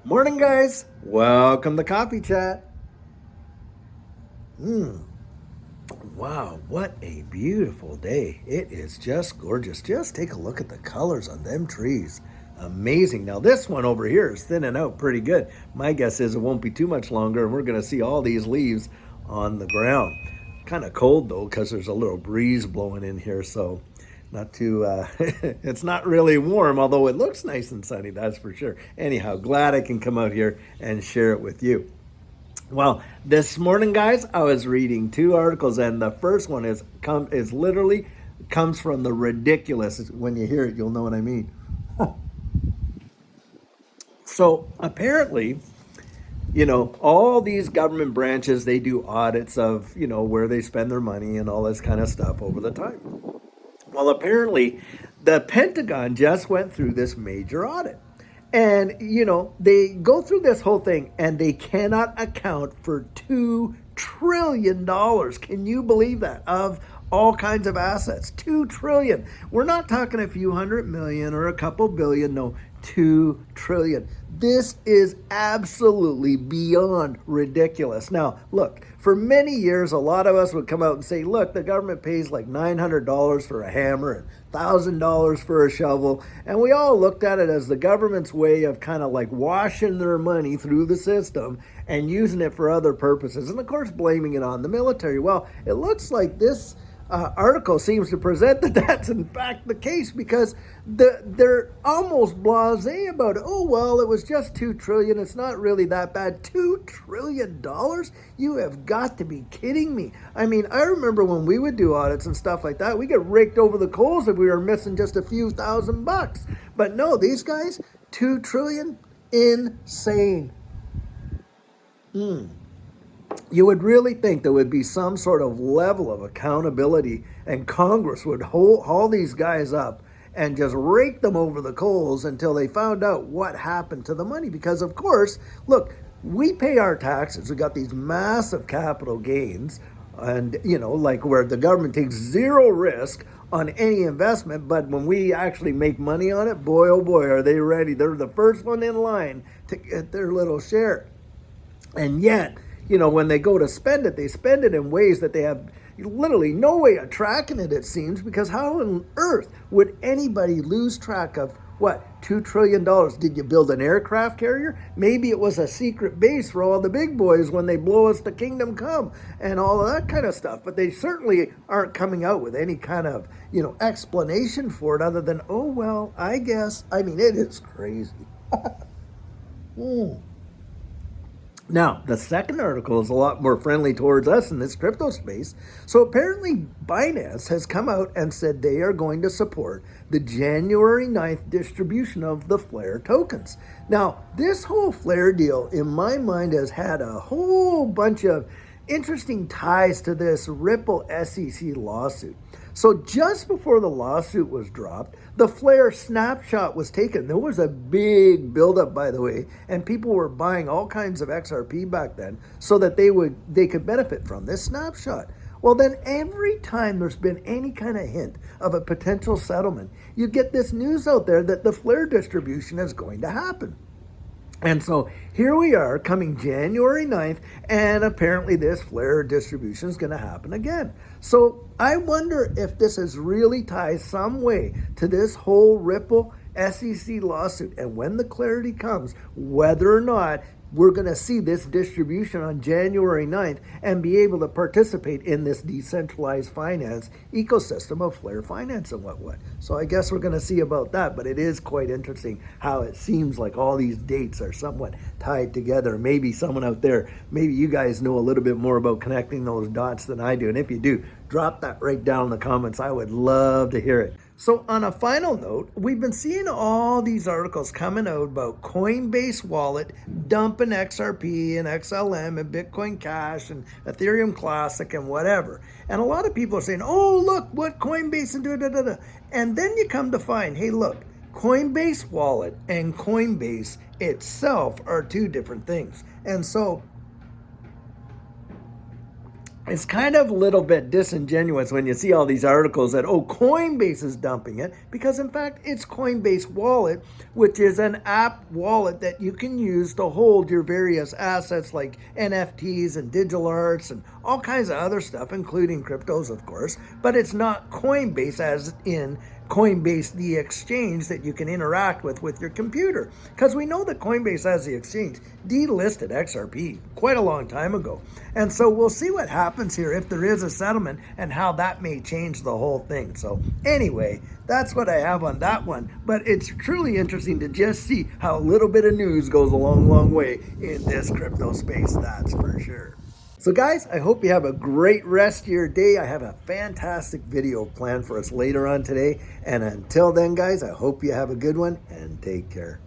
Morning, guys. Welcome to Coffee Chat. Wow, what a beautiful day. It is just gorgeous. Just take a look at the colors on them trees. Amazing. Now, this one over here is thinning out pretty good. My guess is it won't be too much longer, and we're going to see all these leaves on the ground. Kind of cold, though, because there's a little breeze blowing in here, so not too, it's not really warm, although it looks nice and sunny, that's for sure. Anyhow, glad I can come out here and share it with you. Well, this morning, guys, I was reading two articles, and the first one is literally comes from the ridiculous. When you hear it, you'll know what I mean. So apparently, all these government branches, they do audits of where they spend their money and all this kind of stuff over the time. Well, apparently, the Pentagon just went through this major audit. And, they go through this whole thing and they cannot account for $2 trillion. Can you believe that? Of all kinds of assets. 2 trillion. We're not talking a few hundred million or a couple billion. No, 2 trillion. This is absolutely beyond ridiculous. Now, look, for many years, a lot of us would come out and say, look, the government pays like $900 for a hammer and $1,000 for a shovel. And we all looked at it as the government's way of kind of like washing their money through the system and using it for other purposes. And of course, blaming it on the military. Well, it looks like this article seems to present that that's in fact the case, because they're almost blasé about it. Oh, well, it was just 2 trillion. It's not really that bad. $2 trillion? You have got to be kidding me. I mean, I remember when we would do audits and stuff like that, we get raked over the coals if we were missing just a few $1,000. But no, these guys, 2 trillion? Insane. You would really think there would be some sort of level of accountability, and Congress would haul these guys up and just rake them over the coals until they found out what happened to the money. Because, of course, look, we pay our taxes. We got these massive capital gains, and, like where the government takes zero risk on any investment. But when we actually make money on it, boy, oh boy, are they ready. They're the first one in line to get their little share. And yet, when they go to spend it, they spend it in ways that they have literally no way of tracking it, it seems, because how on earth would anybody lose track of what, $2 trillion? Did you build an aircraft carrier? Maybe it was a secret base for all the big boys when they blow us to kingdom come and all of that kind of stuff. But they certainly aren't coming out with any kind of, explanation for it other than, oh, well, I guess. I mean, it is crazy. Now, the second article is a lot more friendly towards us in this crypto space. So apparently Binance has come out and said they are going to support the January 9th distribution of the Flare tokens. Now, this whole Flare deal, in my mind, has had a whole bunch of interesting ties to this Ripple SEC lawsuit. So just before the lawsuit was dropped, the Flare snapshot was taken. There was a big buildup, by the way, and people were buying all kinds of XRP back then so that they could benefit from this snapshot. Well, then every time there's been any kind of hint of a potential settlement, you get this news out there that the Flare distribution is going to happen. And so here we are coming January 9th, and apparently this Flare distribution is going to happen again. So I wonder if this is really tied some way to this whole Ripple SEC lawsuit, and when the clarity comes, whether or not we're going to see this distribution on January 9th and be able to participate in this decentralized finance ecosystem of Flare Finance and what. So I guess we're going to see about that, but it is quite interesting how it seems like all these dates are somewhat tied together. Maybe someone out there, maybe you guys know a little bit more about connecting those dots than I do. And if you do, drop that right down in the comments. I would love to hear it. So on a final note, we've been seeing all these articles coming out about Coinbase Wallet dumping XRP and XLM and Bitcoin Cash and Ethereum Classic and whatever. And a lot of people are saying, oh, look what Coinbase and da-da-da-da. And then you come to find, hey, look, Coinbase Wallet and Coinbase itself are two different things. And so it's kind of a little bit disingenuous when you see all these articles that, oh, Coinbase is dumping it, because in fact it's Coinbase Wallet, which is an app wallet that you can use to hold your various assets like NFTs and digital arts and all kinds of other stuff, including cryptos, of course. But it's not Coinbase as in Coinbase, the exchange that you can interact with your computer. Because we know that Coinbase as the exchange delisted XRP quite a long time ago. And so we'll see what happens here if there is a settlement and how that may change the whole thing. So anyway, that's what I have on that one. But it's truly interesting to just see how a little bit of news goes a long, long way in this crypto space, that's for sure. So guys, I hope you have a great rest of your day. I have a fantastic video planned for us later on today. And until then, guys, I hope you have a good one and take care.